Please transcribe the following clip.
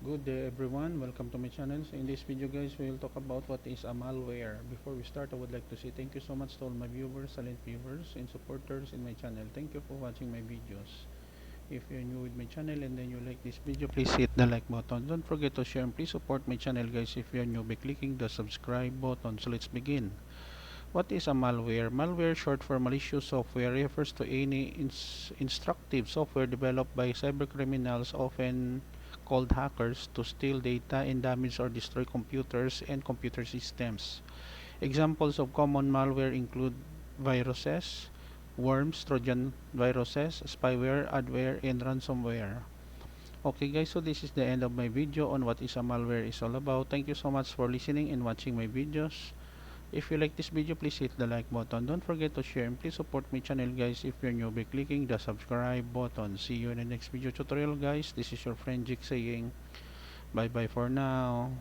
Good day everyone, welcome to my channel. So in this video guys, we will talk about what is a malware. Before we start, I would like to say thank you so much to all my viewers, silent viewers and supporters in my channel. Thank you for watching my videos. If you're new with my channel and then you like this video, please hit the like button. Don't forget to share and please support my channel guys if you're new by clicking the subscribe button. So let's begin. What is a malware? Malware, short for malicious software, refers to any instructive software developed by cybercriminals, often called hackers, to steal data and damage or destroy computers and computer systems. Examples of common malware include viruses, worms, Trojan viruses, spyware, adware, and ransomware. Okay guys, so this is the end of my video on what is a malware is all about. Thank you so much for listening and watching my videos. If you like this video, please hit the like button. Don't forget to share and please support my channel guys if you're new by clicking the subscribe button. See you in the next video tutorial guys. This is your friend Jake saying bye bye for now.